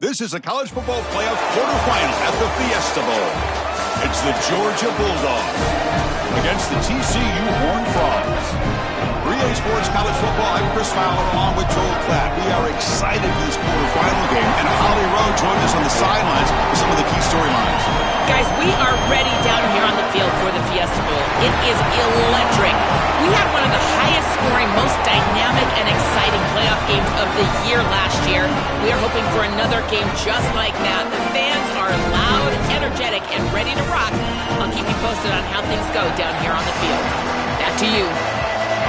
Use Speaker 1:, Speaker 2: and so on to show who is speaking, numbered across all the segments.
Speaker 1: This is a college football playoff quarterfinal at the Fiesta Bowl. It's the Georgia Bulldogs against the TCU Horned Frogs. For EA Sports College Football, I'm Chris Fowler along with Joel Klatt. We are excited for this quarterfinal game, and Holly Rowe joins us on the sidelines with some of the key storylines.
Speaker 2: Guys, we are ready down here on the field for the Fiesta Bowl. It is electric. We had one of the highest scoring, most dynamic and exciting playoff games of the year last year. We are hoping for another game just like that. The fans are loud, energetic, and ready to rock. I'll keep you posted on how things go down here on the field. Back to you.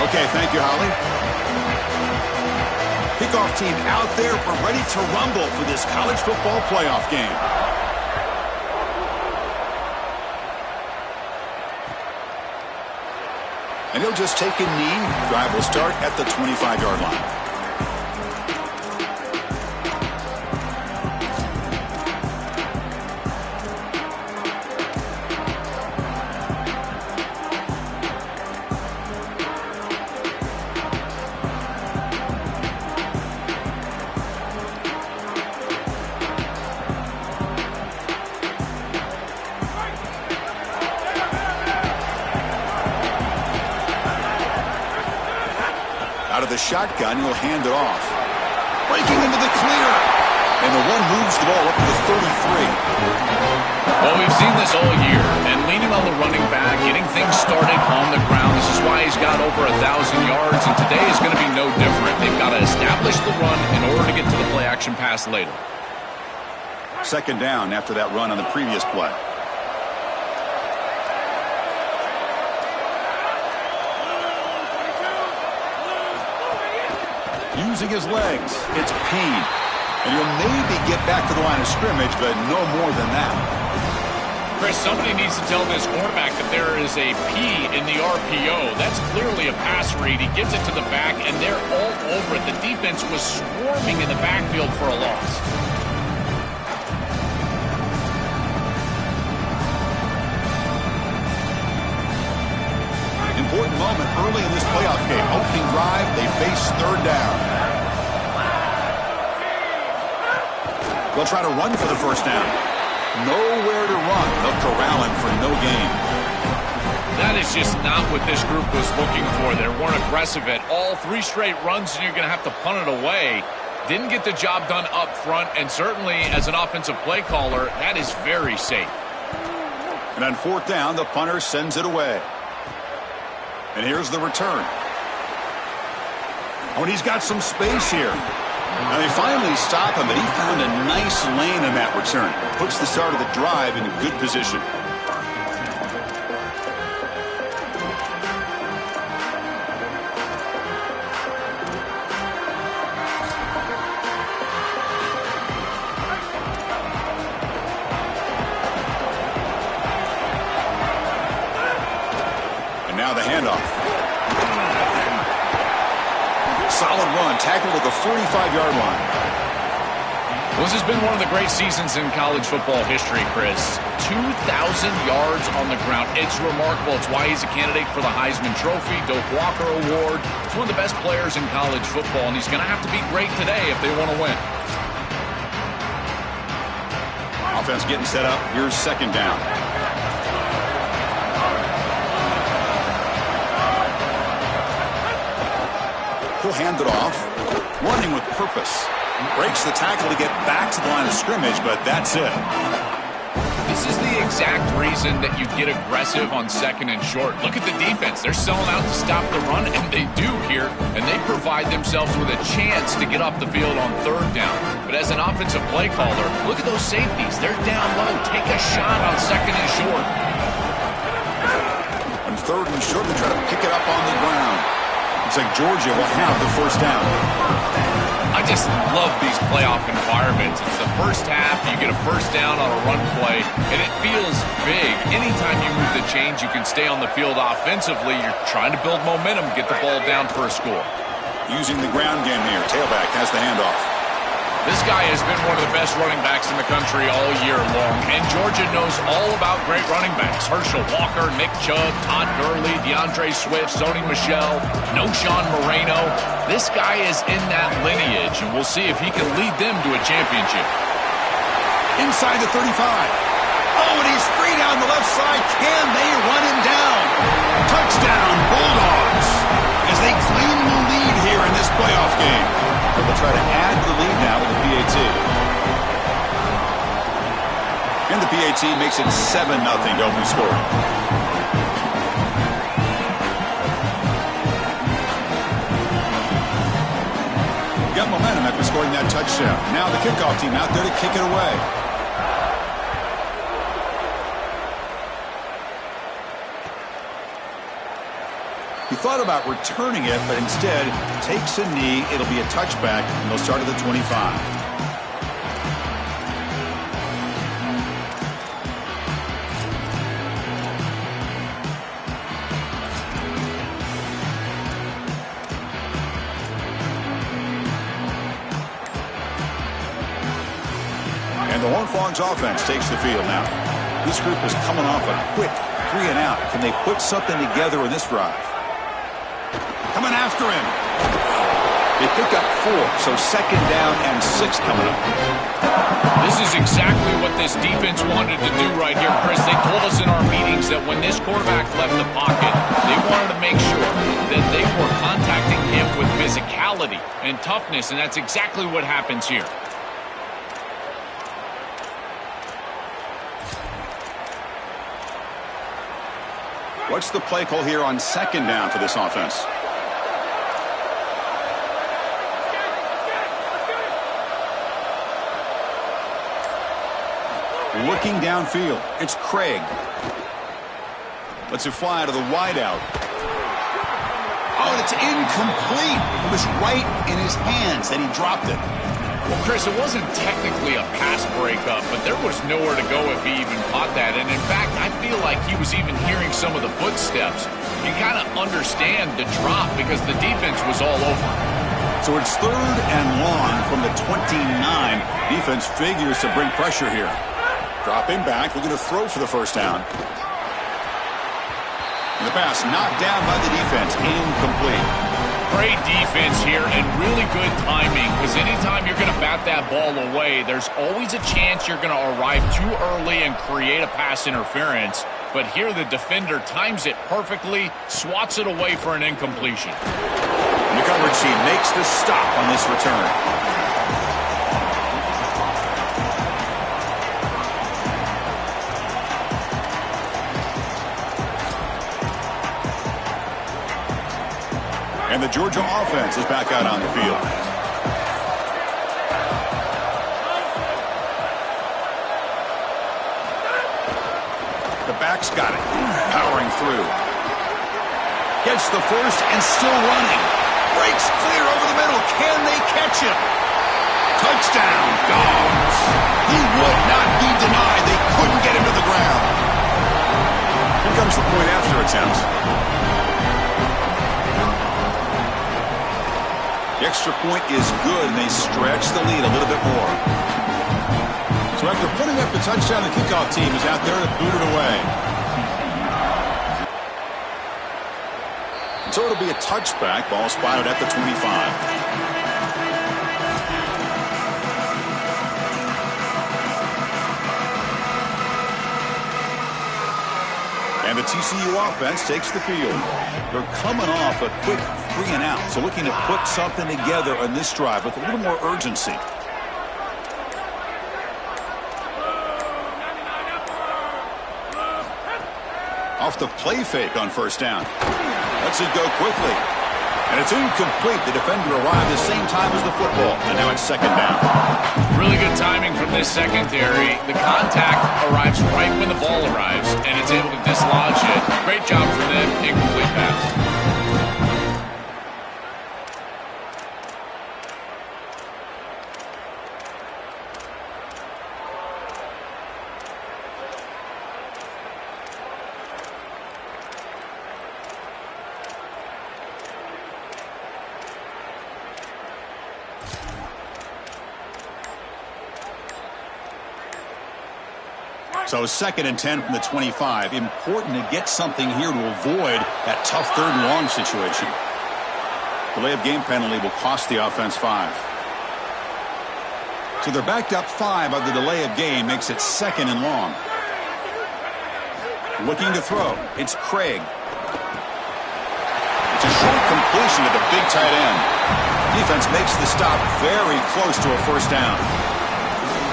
Speaker 1: Okay, thank you, Holly. Kickoff team out there. We're ready to rumble for this college football playoff game. And he'll just take a knee. Drive will start at the 25-yard line. Out of the shotgun, he'll hand it off. Breaking into the clear. And the one moves the ball up to the 33.
Speaker 3: Well, we've seen this all year. And leaning on the running back, getting things started on the ground. This is why he's got over 1,000 yards. And today is going to be no different. They've got to establish the run in order to get to the play-action pass later.
Speaker 1: Second down after that run on the previous play. Using his legs, it's Payne. And he'll maybe get back to the line of scrimmage, but no more than that.
Speaker 3: Chris, somebody needs to tell this quarterback that there is a P in the RPO. That's clearly a pass read. He gets it to the back, and they're all over it. The defense was swarming in the backfield for a loss.
Speaker 1: Important moment early in this playoff game. Opening drive, they face third down. They'll try to run for the first down. Nowhere to run. They'll corral him for no gain.
Speaker 3: That is just not what this group was looking for. They weren't aggressive at all. 3 straight runs, and you're going to have to punt it away. Didn't get the job done up front, and certainly as an offensive play caller, that is very safe.
Speaker 1: And on fourth down, the punter sends it away. And here's the return. Oh, and he's got some space here. Now they finally stop him, but he found a nice lane in that return. Puts the start of the drive in good position. And now the handoff. Solid run, tackled at the 45-yard line.
Speaker 3: This has been one of the great seasons in college football history, Chris. 2,000 yards on the ground. It's remarkable. It's why he's a candidate for the Heisman Trophy, Doak Walker Award. He's one of the best players in college football, and he's going to have to be great today if they want to win.
Speaker 1: Offense getting set up. Here's second down. He'll hand it off, running with purpose. Breaks the tackle to get back to the line of scrimmage, but that's it.
Speaker 3: This is the exact reason that you get aggressive on second and short. Look at the defense. They're selling out to stop the run, and they do here, and they provide themselves with a chance to get off the field on third down. But as an offensive play caller, look at those safeties. They're down low. Take a shot on second and short.
Speaker 1: On third and short, they try to pick it up on the ground. Looks like Georgia will have the first down.
Speaker 3: I just love these playoff environments. It's the first half, you get a first down on a run play, and it feels big. Anytime you move the chains, you can stay on the field offensively. You're trying to build momentum, get the ball down for a score.
Speaker 1: Using the ground game here. Tailback has the handoff.
Speaker 3: This guy has been one of the best running backs in the country all year long, and Georgia knows all about great running backs. Herschel Walker, Nick Chubb, Todd Gurley, DeAndre Swift, Sony Michel, Noshawn Moreno. This guy is in that lineage, and we'll see if he can lead them to a championship.
Speaker 1: inside the 35. Oh, and he's free down the left side. Can they run him down? Touchdown, Bulldogs, as they claim the lead here in this playoff game. So they'll try to add the lead now with the PAT. And the PAT makes it 7-0 to open scoring. Got momentum after scoring that touchdown. Now the kickoff team out there to kick it away. He thought about returning it, but instead takes a knee. It'll be a touchback, and they'll start at the 25. And the Horned Frogs offense takes the field now. This group is coming off a quick 3-and-out. Can they put something together in this drive? Coming after him. They pick up 4, so 2nd down and 6 coming up.
Speaker 3: This is exactly what this defense wanted to do right here, Chris. They told us in our meetings that when this quarterback left the pocket, they wanted to make sure that they were contacting him with physicality and toughness, and that's exactly what happens here.
Speaker 1: What's the play call here on 2nd down for this offense? Looking downfield, it's Craig. Lets it fly out of the wideout. Oh, and it's incomplete. It was right in his hands, and he dropped it.
Speaker 3: Well, Chris, it wasn't technically a pass breakup, but there was nowhere to go if he even caught that. And in fact, I feel like he was even hearing some of the footsteps. You kind of understand the drop because the defense was all over.
Speaker 1: So it's 3rd and long from the 29. Defense figures to bring pressure here. Dropping back, looking to throw for the 1st down. And the pass knocked down by the defense, incomplete.
Speaker 3: Great defense here and really good timing, because anytime you're going to bat that ball away, there's always a chance you're going to arrive too early and create a pass interference. But here the defender times it perfectly, swats it away for an incompletion.
Speaker 1: And the coverage team makes the stop on this return. And the Georgia offense is back out on the field. The back's got it. Powering through. Gets the first and still running. Breaks clear over the middle. Can they catch him? Touchdown, Dogs. He would not be denied. They couldn't get him to the ground. Here comes the point after attempt. The extra point is good, and they stretch the lead a little bit more. So after putting up the touchdown, the kickoff team is out there to boot it away. And so it'll be a touchback. Ball spotted at the 25. And the TCU offense takes the field. They're coming off a quick 3-and-out, so looking to put something together on this drive with a little more urgency. Off the play fake on 1st down. Lets it go quickly. And it's incomplete. The defender arrived the same time as the football, and now it's 2nd down.
Speaker 3: Really good timing from this secondary. The contact arrives right when the ball arrives, and it's able to dislodge it. Great job for them. Incomplete pass.
Speaker 1: So 2nd and 10 from the 25. Important to get something here to avoid that tough 3rd and long situation. Delay of game penalty will cost the offense 5. So they're backed up 5 of the delay of game, makes it 2nd and long. Looking to throw. It's Craig. It's a short completion to the big tight end. Defense makes the stop very close to a first down.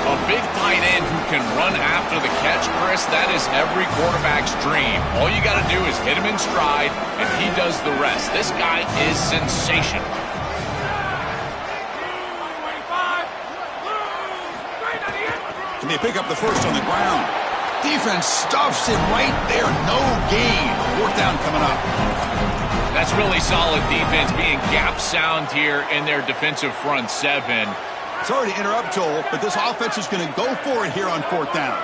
Speaker 3: A big tight end who can run after the catch, Chris, that is every quarterback's dream. All you got to do is hit him in stride, and he does the rest. This guy is sensational.
Speaker 1: Can they pick up the first on the ground? Defense stuffs him right there. No gain. 4th down coming up.
Speaker 3: That's really solid defense, being gap sound here in their defensive front 7.
Speaker 1: Sorry to interrupt, Joel, but this offense is going to go for it here on 4th down.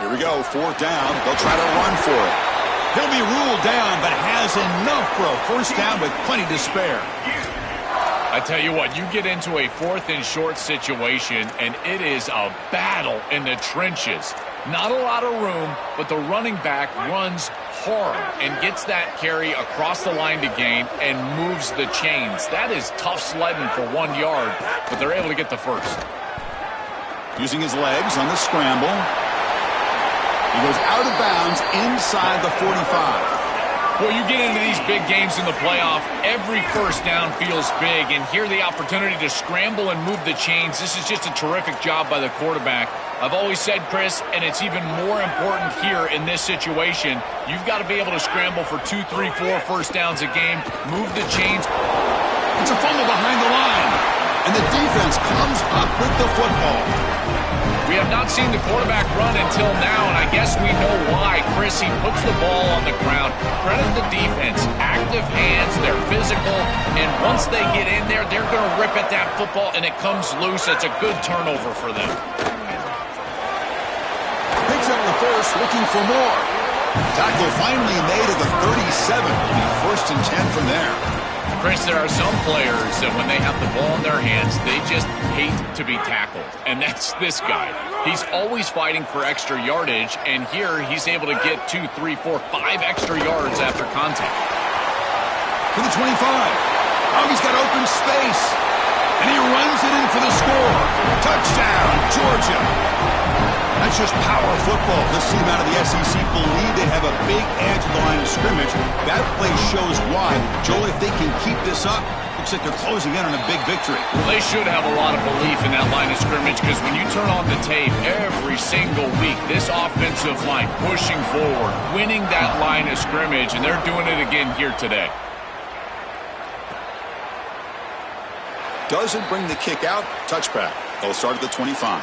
Speaker 1: Here we go, 4th down. They'll try to run for it. He'll be ruled down, but has enough for a first down with plenty to spare.
Speaker 3: I tell you what, you get into a 4th and short situation, and it is a battle in the trenches. Not a lot of room, but the running back runs hard and gets that carry across the line to gain and moves the chains. That is tough sledding for 1 yard, but they're able to get the first.
Speaker 1: Using his legs on the scramble. He goes out of bounds inside the 45.
Speaker 3: Well, you get into these big games in the playoff, every first down feels big, and here the opportunity to scramble and move the chains. This is just a terrific job by the quarterback. I've always said, Chris, and it's even more important here in this situation, you've got to be able to scramble for 2, 3, 4 first downs a game, move the chains.
Speaker 1: It's a fumble behind the line, and the defense comes up with the football.
Speaker 3: We have not seen the quarterback run until now, and I guess we know why. Chris, he puts the ball on the ground. Credit the defense. Active hands, they're physical, and once they get in there, they're going to rip at that football, and it comes loose. It's a good turnover for them.
Speaker 1: Picks up the first, looking for more. Tackle finally made at the 37. Will be 1st and 10 from there.
Speaker 3: Chris, there are some players that when they have the ball in their hands, they just hate to be tackled. And that's this guy. He's always fighting for extra yardage, and here he's able to get 2, 3, 4, 5 extra yards after contact.
Speaker 1: To the 25. Oh, he's got open space. And he runs it in for the score. Touchdown, Georgia. That's just power football. This team out of the SEC believe they have a big edge of the line of scrimmage. That play shows why. Joel, if they can keep this up, looks like they're closing in on a big victory.
Speaker 3: Well, they should have a lot of belief in that line of scrimmage because when you turn on the tape every single week, this offensive line pushing forward, winning that line of scrimmage, and they're doing it again here today.
Speaker 1: Doesn't bring the kick out. Touchback. They'll start at the 25.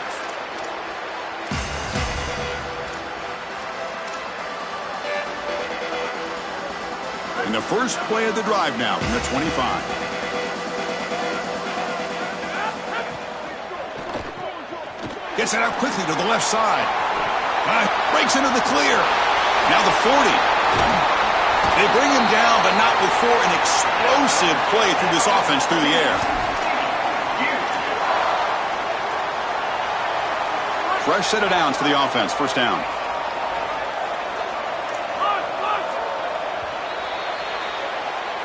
Speaker 1: In the first play of the drive now from the 25. Gets it out quickly to the left side. Breaks into the clear. Now the 40. They bring him down, but not before an explosive play through this offense through the air. Fresh set of downs for the offense. First down.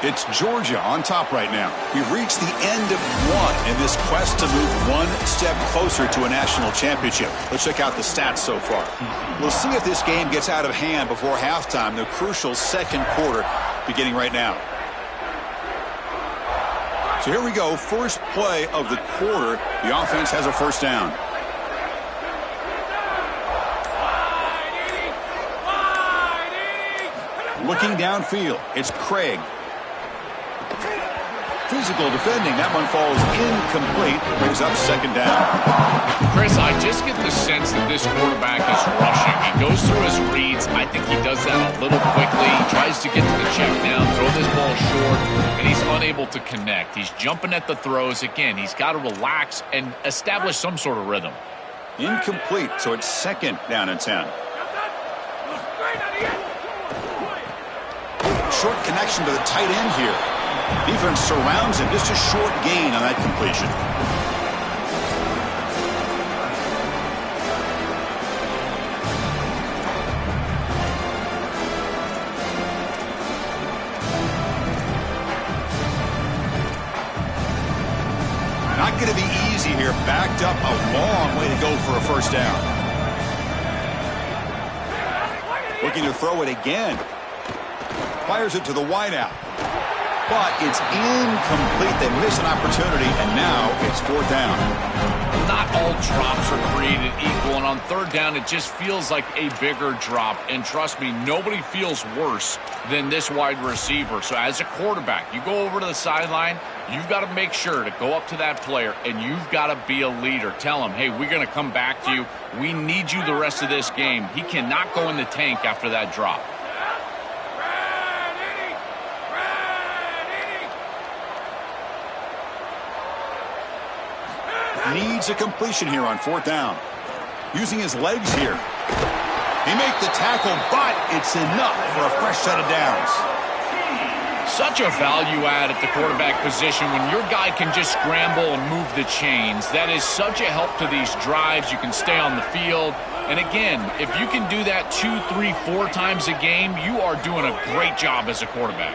Speaker 1: It's Georgia on top right now. We've reached the end of one in this quest to move one step closer to a national championship. Let's check out the stats so far. We'll see if this game gets out of hand before halftime, the crucial second quarter beginning right now. So here we go, first play of the quarter. The offense has a first down. Looking downfield, it's Craig. Physical defending. That one falls incomplete. Brings up second down.
Speaker 3: Chris, I just get the sense that this quarterback is rushing. He goes through his reads. I think he does that a little quickly. He tries to get to the check down, throw this ball short, and he's unable to connect. He's jumping at the throws. Again, he's got to relax and establish some sort of rhythm.
Speaker 1: Incomplete, so it's second down and 10. Short connection to the tight end here. Defense surrounds him. Just a short gain on that completion. going to be easy here. Backed up a long way to go for a first down. Looking to throw it again. Fires it to the wideout. But it's incomplete. They miss an opportunity, and now it's fourth down.
Speaker 3: Not all drops are created equal, and on third down, it just feels like a bigger drop. And trust me, nobody feels worse than this wide receiver. So as a quarterback, you go over to the sideline, you've got to make sure to go up to that player, and you've got to be a leader. Tell him, hey, we're going to come back to you. We need you the rest of this game. He cannot go in the tank after that drop.
Speaker 1: Needs a completion here on fourth down. Using his legs here. He makes the tackle, but it's enough for a fresh set of downs.
Speaker 3: Such a value add at the quarterback position when your guy can just scramble and move the chains. That is such a help to these drives. You can stay on the field. And again, if you can do that 2, 3, 4 times a game, you are doing a great job as a quarterback.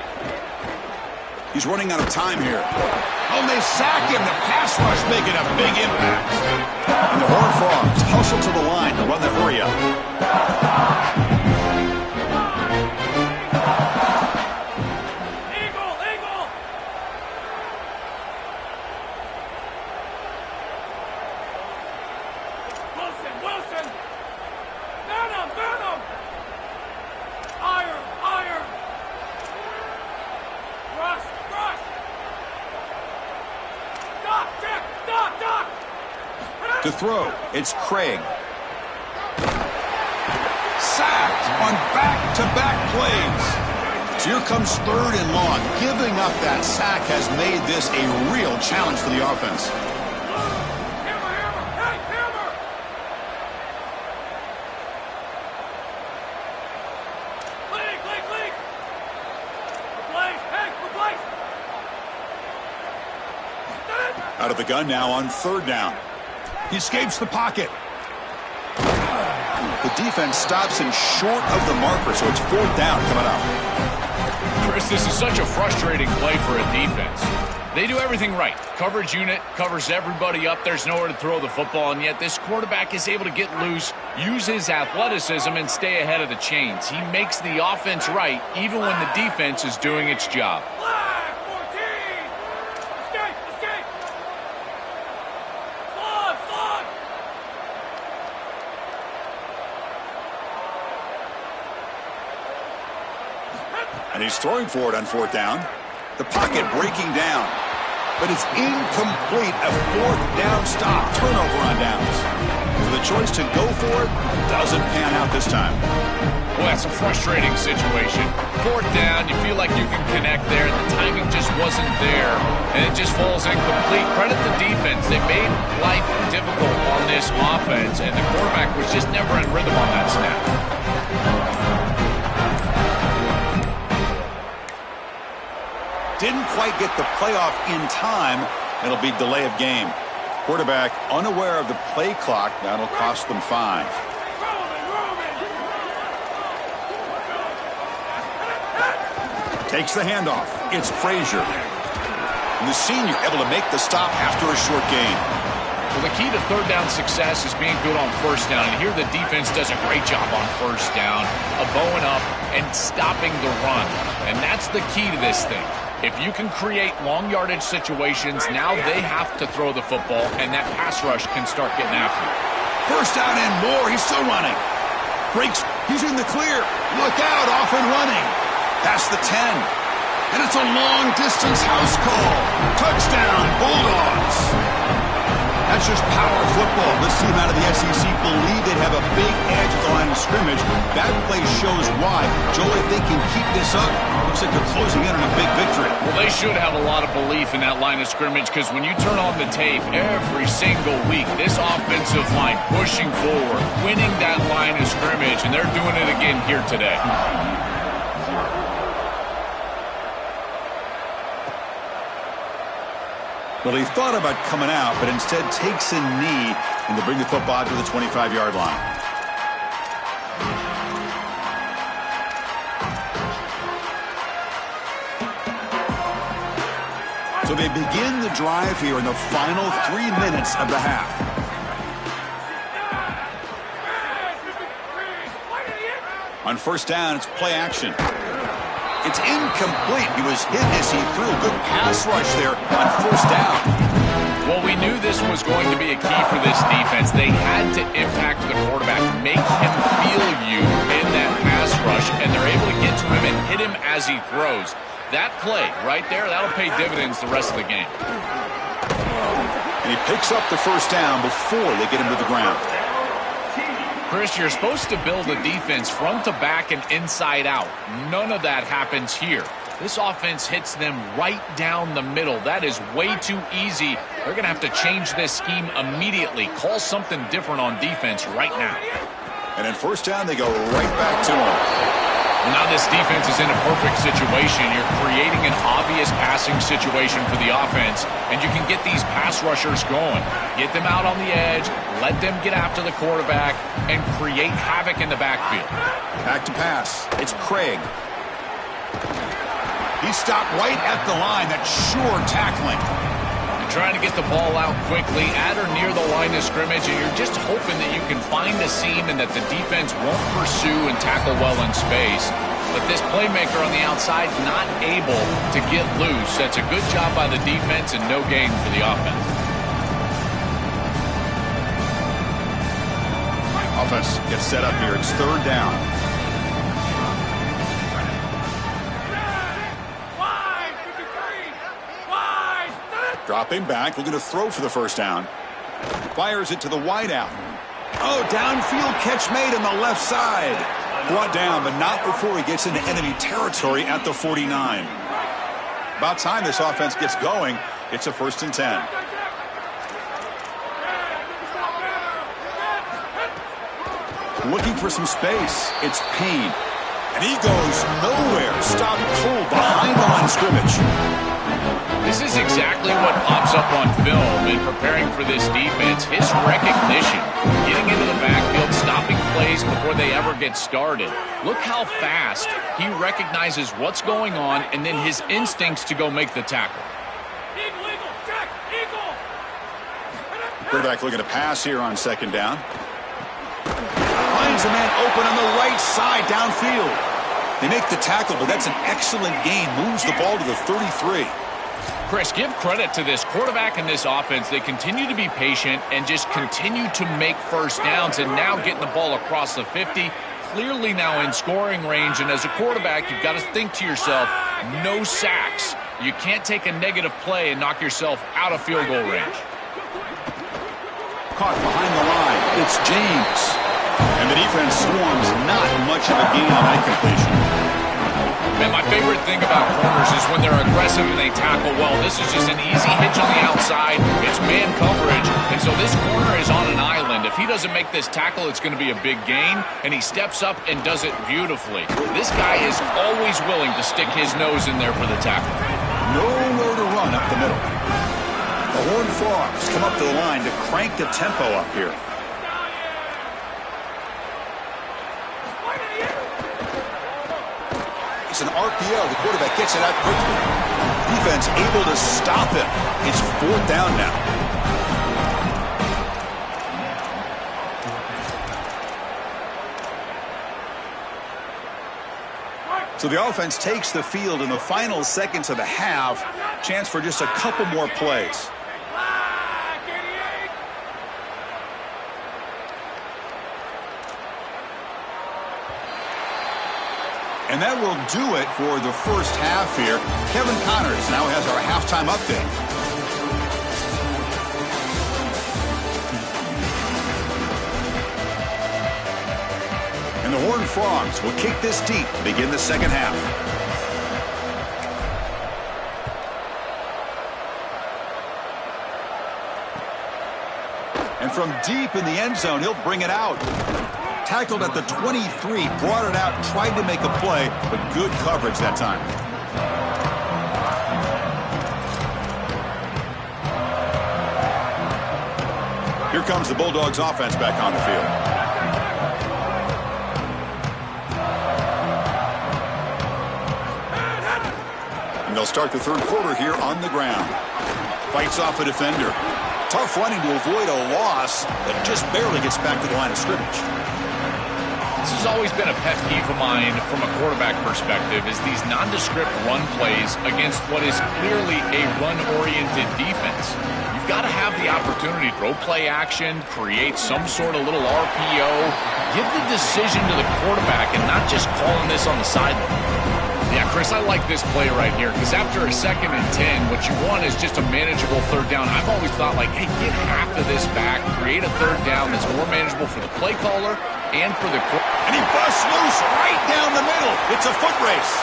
Speaker 1: He's running out of time here. Oh, and they sack him. The pass rush making a big impact. And the Horned Frogs hustle to the line to run the hurry up.
Speaker 4: Eagle, eagle. Wilson, Wilson. Burn him, burn him. Iron, iron. Rush, rush. Doc, Dick, Doc, Doc.
Speaker 1: To throw, it's Craig. Sacked on back-to-back plays. So here comes third and long. Giving up that sack has made this a real challenge for the offense.
Speaker 4: Hammer, hammer, hey, hammer. League, league, league. Replace, hey, replace.
Speaker 1: Out of the gun now on third down. He escapes the pocket. The defense stops him short of the marker, so it's fourth down coming up.
Speaker 3: Chris, this is such a frustrating play for a defense. They do everything right. Coverage unit covers everybody up. There's nowhere to throw the football, and yet this quarterback is able to get loose, use his athleticism, and stay ahead of the chains. He makes the offense right, even when the defense is doing its job.
Speaker 4: Flag, 14. Escape, escape. Flog, flog.
Speaker 1: And he's throwing for it on fourth down. The pocket breaking down. But it's incomplete. A fourth down stop. Turnover on downs. So the choice to go for it doesn't pan out this time.
Speaker 3: Well, that's a frustrating situation. Fourth down, you feel like you can connect there, and the timing just wasn't there, and it just falls incomplete. Credit the defense. They made life difficult on this offense, and the quarterback was just never in rhythm on that snap.
Speaker 1: Didn't quite get the playoff in time. It'll be delay of game. Quarterback unaware of the play clock. That'll cost them 5. Takes the handoff. It's Frazier. And the senior able to make the stop after a short gain.
Speaker 3: Well, the key to third down success is being good on first down. And here the defense does a great job on first down of bowing up and stopping the run. And that's the key to this thing. If you can create long yardage situations, now they have to throw the football, and that pass rush can start getting after it.
Speaker 1: First down and more. He's still running. Breaks. He's in the clear. Look out. Off and running. Past the 10. And it's a long-distance house call. Touchdown, Bulldogs. That's just power football. This team out of the SEC believe they'd have a big edge at the line of scrimmage. That play shows why. Joel, if they can keep this up, looks like they're closing in on a big victory.
Speaker 3: Well, they should have a lot of belief in that line of scrimmage, because when you turn on the tape every single week, this offensive line pushing forward, winning that line of scrimmage, and they're doing it again here today.
Speaker 1: Well, he thought about coming out, but instead takes a knee and to bring the football to the 25-yard line. So they begin the drive here in the final 3 minutes of the half. On first down, it's play action. It's incomplete. He was hit as he threw a good pass rush there on first down.
Speaker 3: Well, we knew this was going to be a key for this defense. They had to impact the quarterback, make him feel you in that pass rush, and they're able to get to him and hit him as he throws. That play right there, that'll pay dividends the rest of the game.
Speaker 1: And he picks up the first down before they get him to the ground.
Speaker 3: Chris, you're supposed to build a defense front to back and inside out. None of that happens here. This offense hits them right down the middle. That is way too easy. They're going to have to change this scheme immediately. Call something different on defense right now.
Speaker 1: And in first down, they go right back to him.
Speaker 3: Now this defense is in a perfect situation. You're creating an obvious passing situation for the offense, and you can get these pass rushers going. Get them out on the edge, let them get after the quarterback, and create havoc in the backfield.
Speaker 1: Back to pass. It's Craig. He stopped right at the line. That's sure tackling.
Speaker 3: Trying to get the ball out quickly at or near the line of scrimmage, and you're just hoping that you can find a seam and that the defense won't pursue and tackle well in space. But this playmaker on the outside not able to get loose. That's a good job by the defense and no gain for the offense.
Speaker 1: Offense gets set up here. It's third down. Dropping back, looking to throw for the first down. Fires it to the wideout. Oh, downfield catch made on the left side. Brought down, but not before he gets into enemy territory at the 49. About time this offense gets going. It's a 1st and 10. Looking for some space. It's Payne. And he goes nowhere. Stopped cold behind the line of scrimmage.
Speaker 3: This is exactly what pops up on film in preparing for this defense. His recognition, getting into the backfield, stopping plays before they ever get started. Look how fast he recognizes what's going on and then his instincts to go make the tackle.
Speaker 1: Quarterback looking to pass here on second down. Finds a man open on the right side downfield. They make the tackle, but that's an excellent gain. Moves the ball to the 33.
Speaker 3: Chris, give credit to this quarterback and this offense. They continue to be patient and just continue to make first downs, and now getting the ball across the 50, clearly now in scoring range. And as a quarterback, you've got to think to yourself, no sacks. You can't take a negative play and knock yourself out of field goal range.
Speaker 1: Caught behind the line. It's James. And the defense swarms. Not much of a gain on that completion.
Speaker 3: And my favorite thing about corners is when they're aggressive and they tackle well. This is just an easy hitch on the outside. It's man coverage. And so this corner is on an island. If he doesn't make this tackle, it's going to be a big gain. And he steps up and does it beautifully. This guy is always willing to stick his nose in there for the tackle.
Speaker 1: Nowhere to run up the middle. The Horned Frogs come up to the line to crank the tempo up here. It's an RPO. The quarterback gets it out quickly. Defense able to stop him. It's 4th down now. So the offense takes the field in the final seconds of the half. Chance for just a couple more plays. And that will do it for the first half here. Kevin Connors now has our halftime update. And the Horned Frogs will kick this deep to begin the second half. And from deep in the end zone, he'll bring it out. Tackled at the 23, brought it out, tried to make a play, but good coverage that time. Here comes the Bulldogs offense back on the field. And they'll start the third quarter here on the ground. Fights off a defender. Tough running to avoid a loss, but just barely gets back to the line of scrimmage.
Speaker 3: This has always been a pet peeve of mine from a quarterback perspective, is these nondescript run plays against what is clearly a run-oriented defense. You've got to have the opportunity to throw play action, create some sort of little RPO, give the decision to the quarterback and not just calling this on the sideline. Yeah, Chris, I like this play right here because after a 2nd and 10, what you want is just a manageable third down. I've always thought, like, hey, get half of this back, create a third down that's more manageable for the play caller and for the quarterback.
Speaker 1: And he busts loose right down the middle. It's a foot race.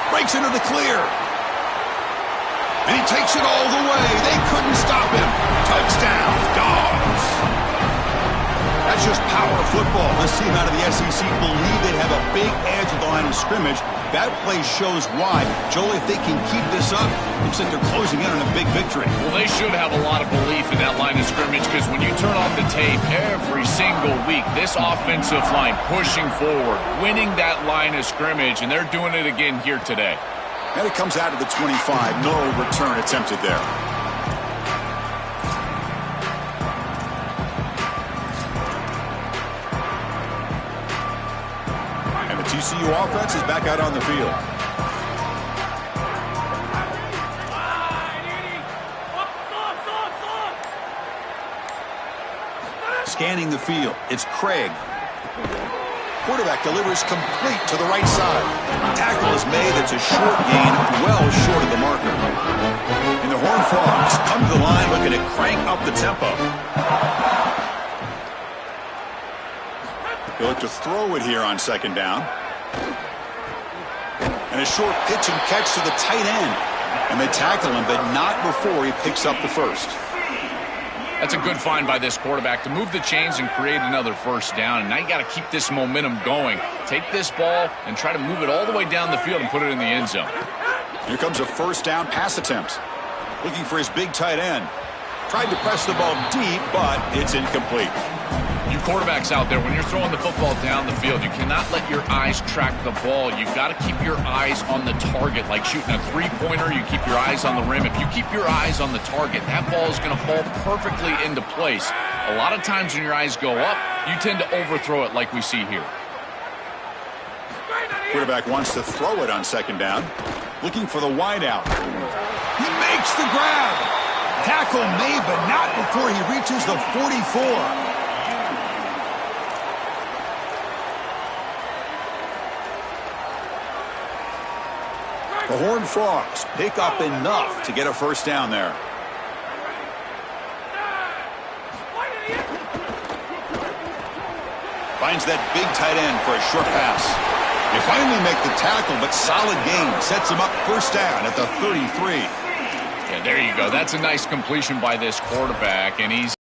Speaker 1: Breaks into the clear. And he takes it all the way. They couldn't stop him. Touchdown, Dogs. That's just power football. This team out of the SEC believe they have a big edge at the line of scrimmage. That play shows why. Joel, if they can keep this up, looks like they're closing in on a big victory.
Speaker 3: Well, they should have a lot of belief in that line of scrimmage because when you turn on the tape every single week, this offensive line pushing forward, winning that line of scrimmage, and they're doing it again here today.
Speaker 1: And it comes out of the 25. No return attempted there. TCU offense is back out on the field. Scanning the field, it's Craig. Quarterback delivers complete to the right side. Tackle is made. It's a short gain, well short of the marker. And the Horned Frogs come to the line looking to crank up the tempo. They look to throw it here on 2nd down. And a short pitch and catch to the tight end. And they tackle him, but not before he picks up the first.
Speaker 3: That's a good find by this quarterback to move the chains and create another first down. And now you got to keep this momentum going. Take this ball and try to move it all the way down the field and put it in the end zone.
Speaker 1: Here comes a first down pass attempt. Looking for his big tight end. Tried to press the ball deep, but it's incomplete.
Speaker 3: You quarterbacks out there, when you're throwing the football down the field, you cannot let your eyes track the ball. You've got to keep your eyes on the target. Like shooting a three-pointer, you keep your eyes on the rim. If you keep your eyes on the target, that ball is going to fall perfectly into place. A lot of times when your eyes go up, you tend to overthrow it like we see here.
Speaker 1: Quarterback wants to throw it on 2nd down. Looking for the wideout. He makes the grab. Tackle made, but not before he reaches the 44. The Horned Frogs pick up enough to get a first down there. Finds that big tight end for a short pass. They finally make the tackle, but solid gain. Sets him up first down at the 33.
Speaker 3: Yeah, there you go. That's a nice completion by this quarterback, and he's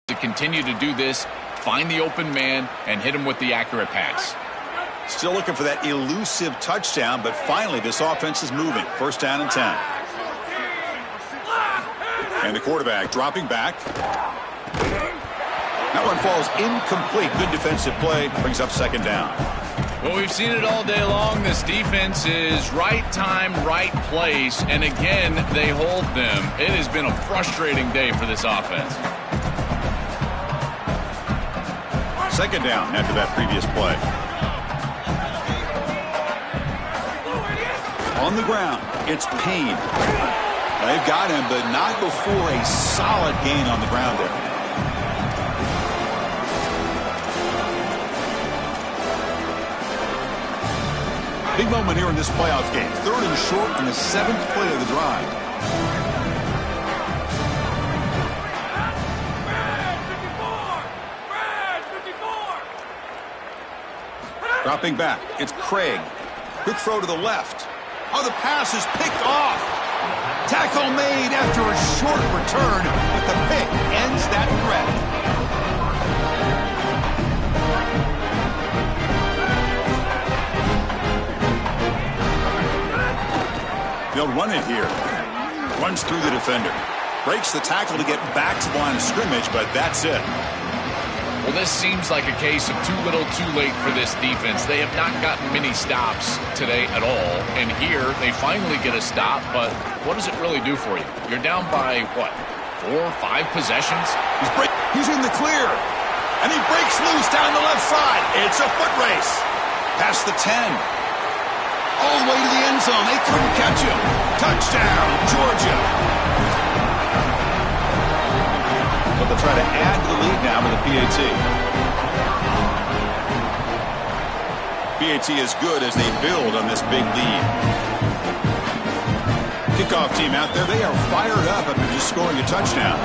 Speaker 3: to continue to do this, find the open man, and hit him with the accurate pass.
Speaker 1: Still looking for that elusive touchdown, but finally this offense is moving. First down and 10. And the quarterback dropping back. That one falls incomplete. Good defensive play. Brings up 2nd down.
Speaker 3: Well, we've seen it all day long. This defense is right time, right place. And again, they hold them. It has been a frustrating day for this offense.
Speaker 1: 2nd down after that previous play. On the ground, it's Payne. They've got him, but not before a solid gain on the ground there. Big moment here in this playoff game. 3rd and short in the 7th play of the drive. Dropping back, it's Craig. Quick throw to the left. Oh, the pass is picked off. Tackle made after a short return, but the pick ends that threat. They'll run it here. Runs through the defender. Breaks the tackle to get back to the line of scrimmage, but that's it.
Speaker 3: Well, this seems like a case of too little too late for this defense. They have not gotten many stops today at all. And here, they finally get a stop, but what does it really do for you? You're down by, what, 4 or 5 possessions?
Speaker 1: He's in the clear. And he breaks loose down the left side. It's a foot race. Past the 10. All the way to the end zone. They couldn't catch him. Touchdown, Georgia. So they'll try to add to the lead now with a PAT. PAT is good as they build on this big lead. Kickoff team out there, they are fired up after just scoring a touchdown.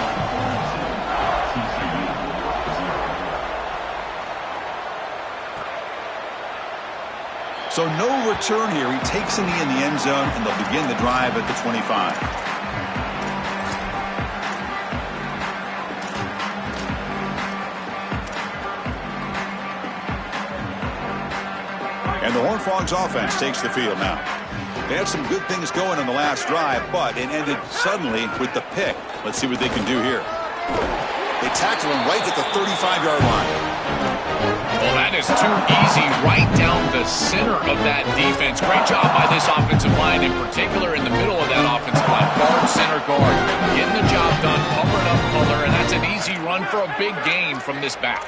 Speaker 1: So no return here. He takes a knee in the end zone, and they'll begin the drive at the 25. And the Horned Frogs offense takes the field now. They had some good things going on the last drive, but it ended suddenly with the pick. Let's see what they can do here. They tackle him right at the 35-yard line.
Speaker 3: Well, that is too easy right down the center of that defense. Great job by this offensive line, in particular in the middle of that offensive line. Guard, center guard, getting the job done, covering up color, and that's an easy run for a big gain from this back.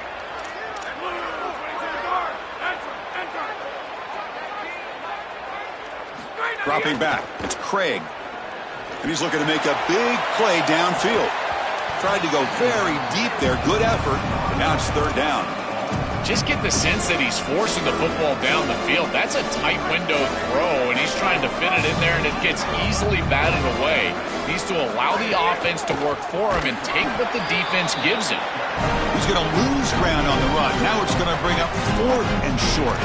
Speaker 1: Dropping back, it's Craig. And he's looking to make a big play downfield. Tried to go very deep there, good effort. Now it's third down.
Speaker 3: Just get the sense that he's forcing the football down the field. That's a tight window throw, and he's trying to fit it in there, and it gets easily batted away. He needs to allow the offense to work for him and take what the defense gives him.
Speaker 1: He's going to lose ground on the run. Now it's going to bring up 4th and short.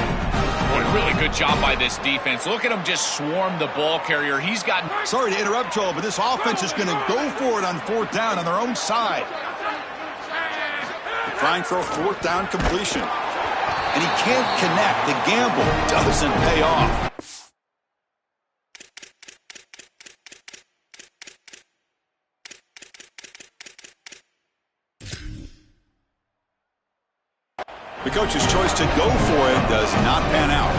Speaker 3: Boy, really good job by this defense. Look at him just swarm the ball carrier. He's gotten...
Speaker 1: Sorry to interrupt, Joel, but this offense is going to go for it on 4th down on their own side. Trying for a 4th down completion. And he can't connect. The gamble doesn't pay off. The coach's choice to go for it does not pan out.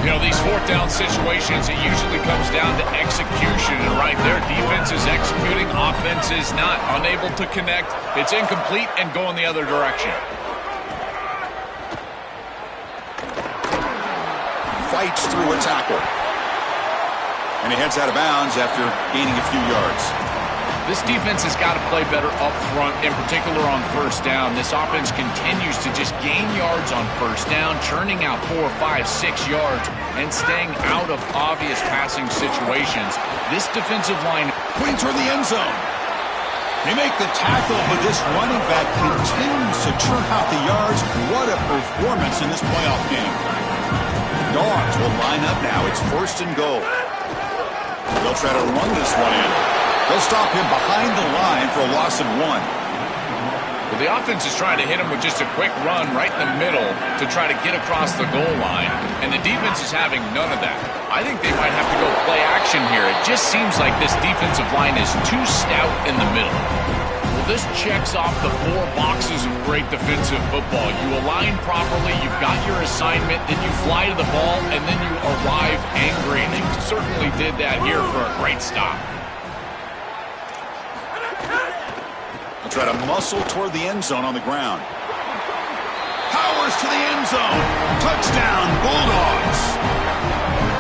Speaker 3: You know, these 4th down situations, it usually comes down to execution. And right there, defense is executing, offense is not. Unable to connect, it's incomplete and going the other direction.
Speaker 1: Fights through a tackle. And he heads out of bounds after gaining a few yards.
Speaker 3: This defense has got to play better up front, in particular on 1st down. This offense continues to just gain yards on 1st down, churning out 4, 5, 6 yards, and staying out of obvious passing situations. This defensive line
Speaker 1: putting toward the end zone. They make the tackle, but this running back continues to churn out the yards. What a performance in this playoff game. Dogs will line up now. It's 1st and goal. They'll try to run this one in. They'll stop him behind the line for a loss of 1.
Speaker 3: Well, the offense is trying to hit him with just a quick run right in the middle to try to get across the goal line, and the defense is having none of that. I think they might have to go play action here. It just seems like this defensive line is too stout in the middle. Well, this checks off the 4 boxes of great defensive football. You align properly, you've got your assignment, then you fly to the ball, and then you arrive angry. And they certainly did that here for a great stop.
Speaker 1: They'll try to muscle toward the end zone on the ground. Powers to the end zone. Touchdown, Bulldogs.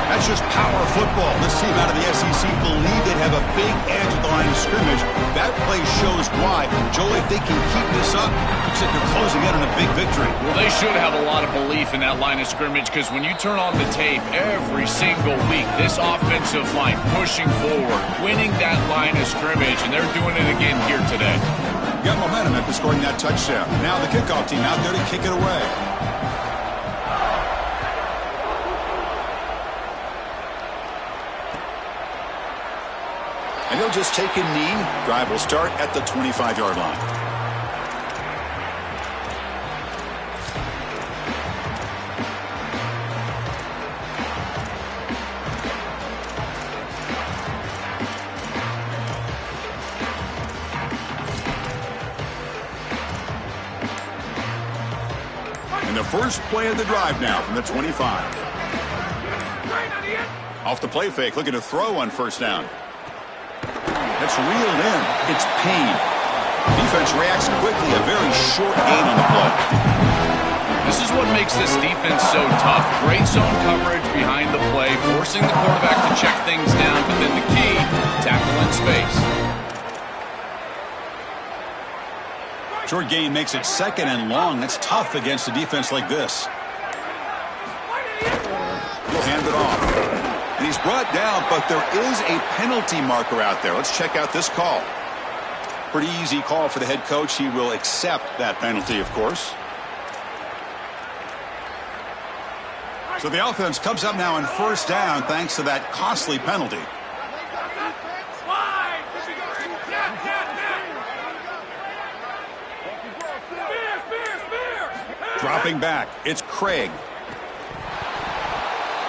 Speaker 1: That's just power football. This team out of the SEC believe they have a big edge at the line of scrimmage. That play shows why. Joel, if they can keep this up, looks like they're closing in on a big victory.
Speaker 3: Well, they should have a lot of belief in that line of scrimmage, because when you turn on the tape every single week, this offensive line pushing forward, winning that line of scrimmage, and they're doing it again here today.
Speaker 1: Got momentum after scoring that touchdown. Now the kickoff team out there to kick it away. And he'll just take a knee. Drive will start at the 25-yard line. First play of the drive now from the 25. Off the play fake, looking to throw on first down. That's reeled in. It's Payne. Defense reacts quickly. A very short gain on the play.
Speaker 3: This is what makes this defense so tough. Great zone coverage behind the play, forcing the quarterback to check things down, but then the key, tackle in space.
Speaker 1: Short gain makes it second and long. That's tough against a defense like this. He'll hand it off. And he's brought down, but there is a penalty marker out there. Let's check out this call. Pretty easy call for the head coach. He will accept that penalty, of course. So the offense comes up now on first down thanks to that costly penalty. Dropping back, it's Craig.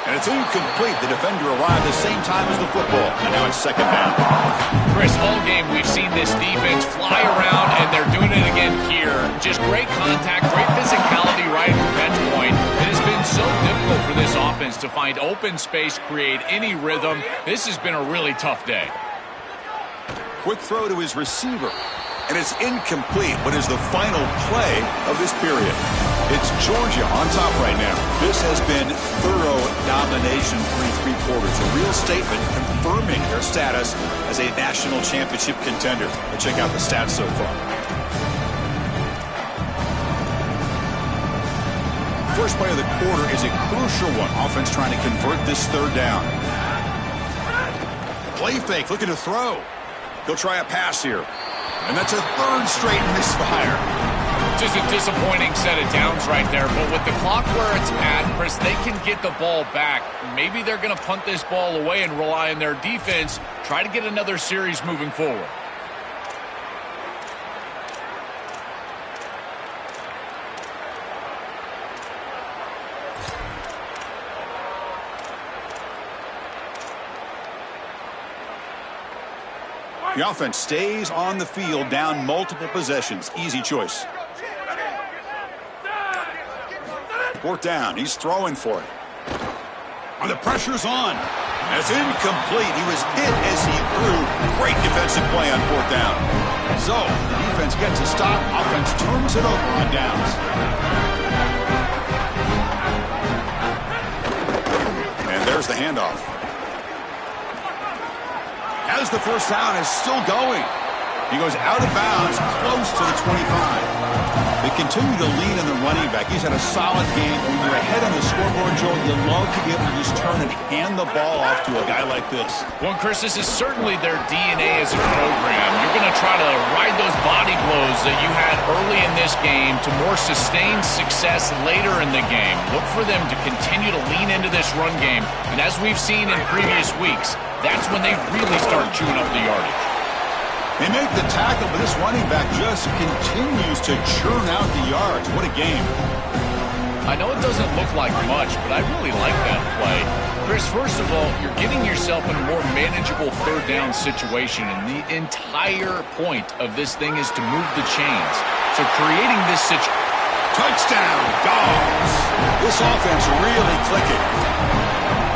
Speaker 1: And it's incomplete. The defender arrived at the same time as the football. And now it's second down.
Speaker 3: Chris, all game we've seen this defense fly around, and they're doing it again here. Just great contact, great physicality right at the bench point. It has been so difficult for this offense to find open space, create any rhythm. This has been a really tough day.
Speaker 1: Quick throw to his receiver. And it's incomplete. What is the final play of this period? It's Georgia on top right now. This has been thorough domination through three quarters. A real statement confirming their status as a national championship contender. We'll check out the stats so far. First play of the quarter is a crucial one. Offense trying to convert this third down. Play fake, looking to throw. He'll try a pass here. And that's a third straight misfire.
Speaker 3: Just a disappointing set of downs right there. But with the clock where it's at, Chris, they can get the ball back. Maybe they're going to punt this ball away and rely on their defense. Try to get another series moving forward.
Speaker 1: The offense stays on the field, down multiple possessions. Easy choice. Fourth down. He's throwing for it. And the pressure's on. It's incomplete. He was hit as he threw. Great defensive play on fourth down. So, the defense gets a stop. Offense turns it over on downs. And there's the handoff. As the first down is still going. He goes out of bounds, close to the 25. They continue to lean on the running back. He's had a solid game. When you're ahead on the scoreboard, Joe, you love to be able to just turn and hand the ball off to a guy like this.
Speaker 3: Well, Chris, this is certainly their DNA as a program. You're going to try to ride those body blows that you had early in this game to more sustained success later in the game. Look for them to continue to lean into this run game. And as we've seen in previous weeks, that's when they really start chewing up the yardage.
Speaker 1: They make the tackle, but this running back just continues to churn out the yards. What a game.
Speaker 3: I know it doesn't look like much, but I really like that play. Chris, first of all, you're getting yourself in a more manageable third down situation, and the entire point of this thing is to move the chains. So creating this situation.
Speaker 1: Touchdown, Dogs. This offense really clicking.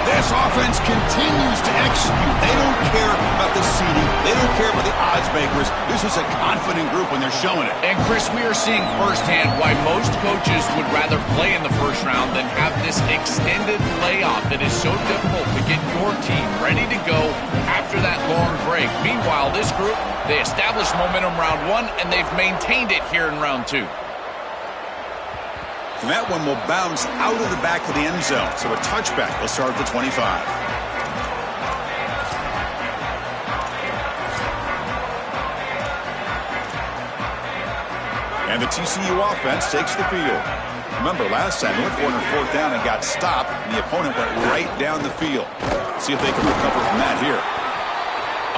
Speaker 1: This offense continues to execute. They don't care about the seeding. They don't care about the odds makers. This is a confident group when they're showing it.
Speaker 3: And, Chris, we are seeing firsthand why most coaches would rather play in the first round than have this extended playoff that is so difficult to get your team ready to go after that long break. Meanwhile, this group, they established momentum round one, and they've maintained it here in round two.
Speaker 1: And that one will bounce out of the back of the end zone. So a touchback will start at the 25. And the TCU offense takes the field. Remember, last time they went for it on fourth down and got stopped, and the opponent went right down the field. See if they can recover from that here.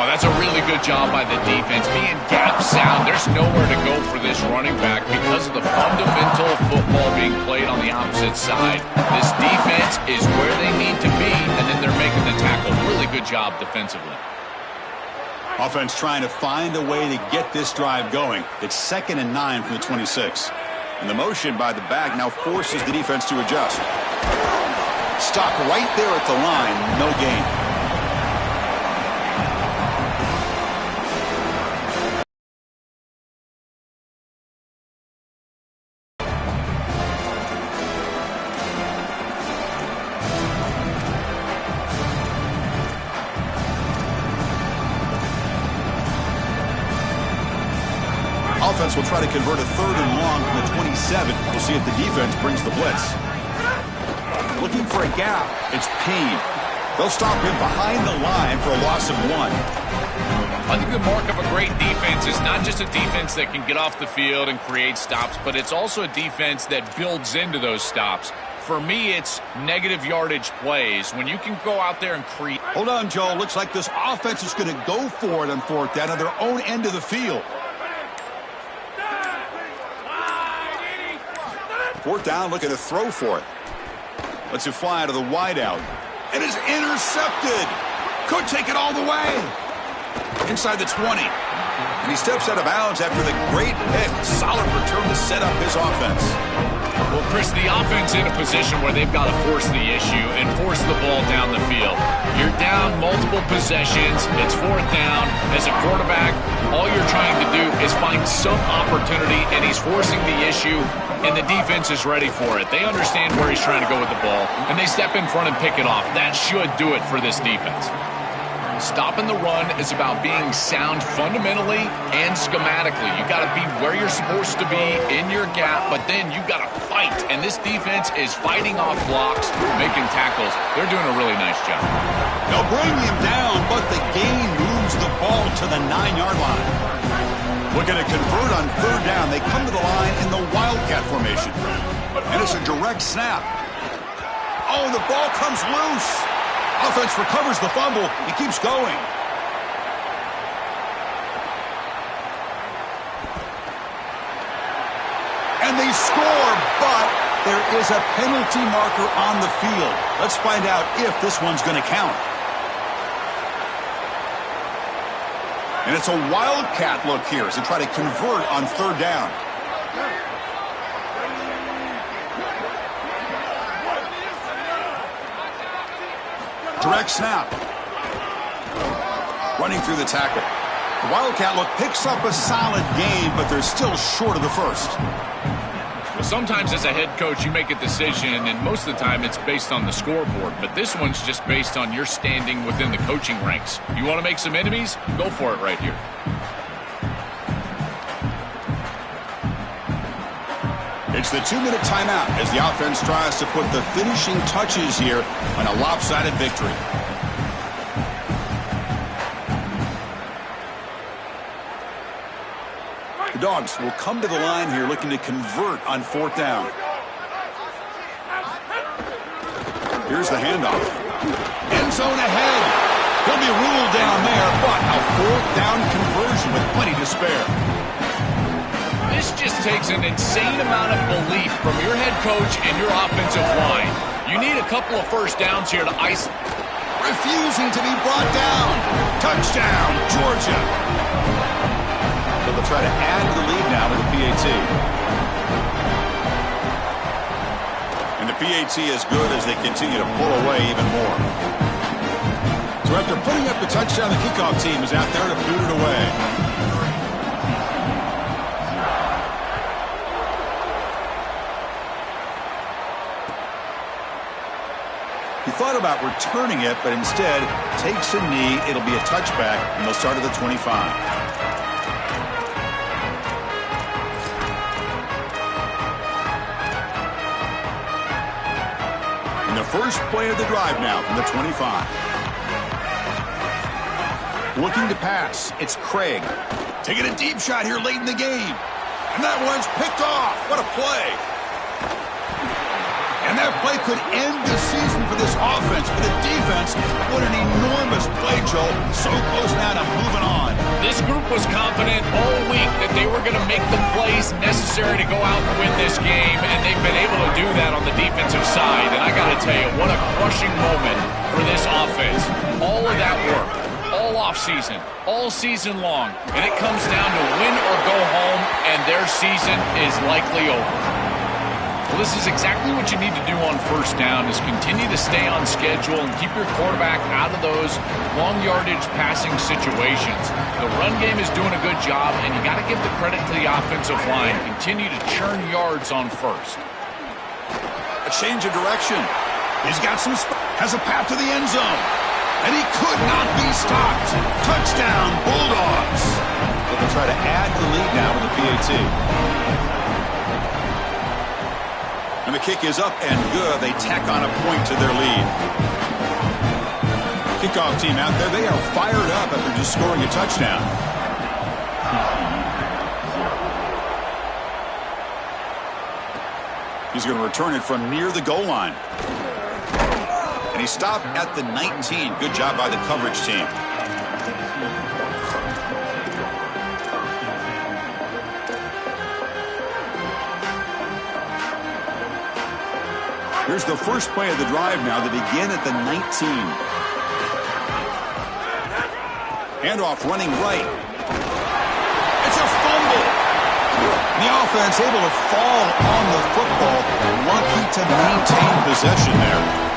Speaker 3: Oh, that's a really good job by the defense. Being gap sound, there's nowhere to go for this running back because of the fundamental football being played on the opposite side. This defense is where they need to be, and then they're making the tackle. Really good job defensively.
Speaker 1: Offense trying to find a way to get this drive going. It's 2nd and 9 from the 26. And the motion by the back now forces the defense to adjust. Stock right there at the line, no gain. Offense will try to convert a 3rd and long from the 27. We'll see if the defense brings the blitz. Looking for a gap. It's Payne. They'll stop him behind the line for a loss of 1.
Speaker 3: I think the mark of a great defense is not just a defense that can get off the field and create stops, but it's also a defense that builds into those stops. For me, it's negative yardage plays. When you can go out there and create.
Speaker 1: Hold on, Joe. Looks like this offense is going to go for it on 4th down on their own end of the field. 4th down, looking to throw for it. Lets it fly out of the wideout. And is intercepted. Could take it all the way. Inside the 20. And he steps out of bounds after the great pick. Solid return to set up his offense.
Speaker 3: Well, Chris, the offense in a position where they've got to force the issue and force the ball down the field. You're down multiple possessions. It's 4th down. As a quarterback, all you're trying to do is find some opportunity, and he's forcing the issue, and the defense is ready for it. They understand where he's trying to go with the ball, and they step in front and pick it off. That should do it for this defense. Stopping the run is about being sound fundamentally and schematically. You got to be where you're supposed to be in your gap, but then you got to fight. And this defense is fighting off blocks, making tackles. They're doing a really nice job.
Speaker 1: They'll bring him down, but the gain moves the ball to the 9-yard line. Looking to convert on 3rd down. They come to the line in the Wildcat formation. And it's a direct snap. Oh, the ball comes loose. Offense recovers the fumble. He keeps going. And they score, but there is a penalty marker on the field. Let's find out if this one's going to count. And it's a Wildcat look here as they try to convert on 3rd down. Direct snap. Running through the tackle. The Wildcat look picks up a solid gain, but they're still short of the 1st.
Speaker 3: Well, sometimes as a head coach, you make a decision, and most of the time it's based on the scoreboard. But this one's just based on your standing within the coaching ranks. You want to make some enemies? Go for it right here.
Speaker 1: It's the 2-minute timeout as the offense tries to put the finishing touches here on a lopsided victory. The Dogs will come to the line here looking to convert on 4th down. Here's the handoff. End zone ahead. He'll be ruled down there, but a 4th down conversion with plenty to spare.
Speaker 3: This just takes an insane amount of belief from your head coach and your offensive line. You need a couple of 1st downs here to ice.
Speaker 1: Refusing to be brought down. Touchdown, Georgia. So they'll try to add to the lead now with the PAT. And the PAT is good as they continue to pull away even more. So after putting up the touchdown, the kickoff team is out there to boot it away. He thought about returning it, but instead takes a knee. It'll be a touchback, and they'll start at the 25. And the first play of the drive now from the 25. Looking to pass. It's Craig. Taking a deep shot here late in the game. And that one's picked off. What a play. And that play could end the season for this offense. For the defense, what an enormous play, Joel. So close now to moving on.
Speaker 3: This group was confident all week that they were going to make the plays necessary to go out and win this game, and they've been able to do that on the defensive side. And I got to tell you, what a crushing moment for this offense. All of that work, all offseason, all season long, and it comes down to win or go home, and their season is likely over. Well, this is exactly what you need to do on first down, is continue to stay on schedule and keep your quarterback out of those long yardage passing situations. The run game is doing a good job, and you got to give the credit to the offensive line. Continue to churn yards on first.
Speaker 1: A change of direction. He's got some has a path to the end zone. And he could not be stopped. Touchdown, Bulldogs. So they'll try to add to the lead now with the PAT. And the kick is up and good. They tack on a point to their lead. Kickoff team out there, they are fired up after just scoring a touchdown. He's going to return it from near the goal line. And he stopped at the 19. Good job by the coverage team. Here's the first play of the drive now. They begin at the 19. Handoff running right. It's a fumble. The offense able to fall on the football. Lucky to maintain possession there.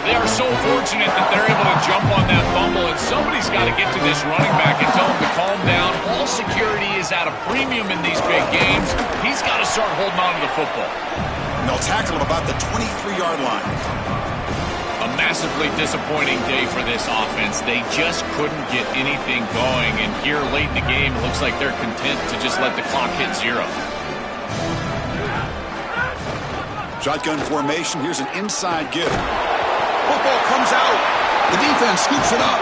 Speaker 3: They are so fortunate that they're able to jump on that fumble, and somebody's got to get to this running back and tell him to calm down. Ball security is at a premium in these big games. He's got to start holding on to the football.
Speaker 1: And they'll tackle him about the 23-yard line.
Speaker 3: A massively disappointing day for this offense. They just couldn't get anything going, and here late in the game, it looks like they're content to just let the clock hit 0.
Speaker 1: Shotgun formation. Here's an inside give. Football comes out. The defense scoops it up.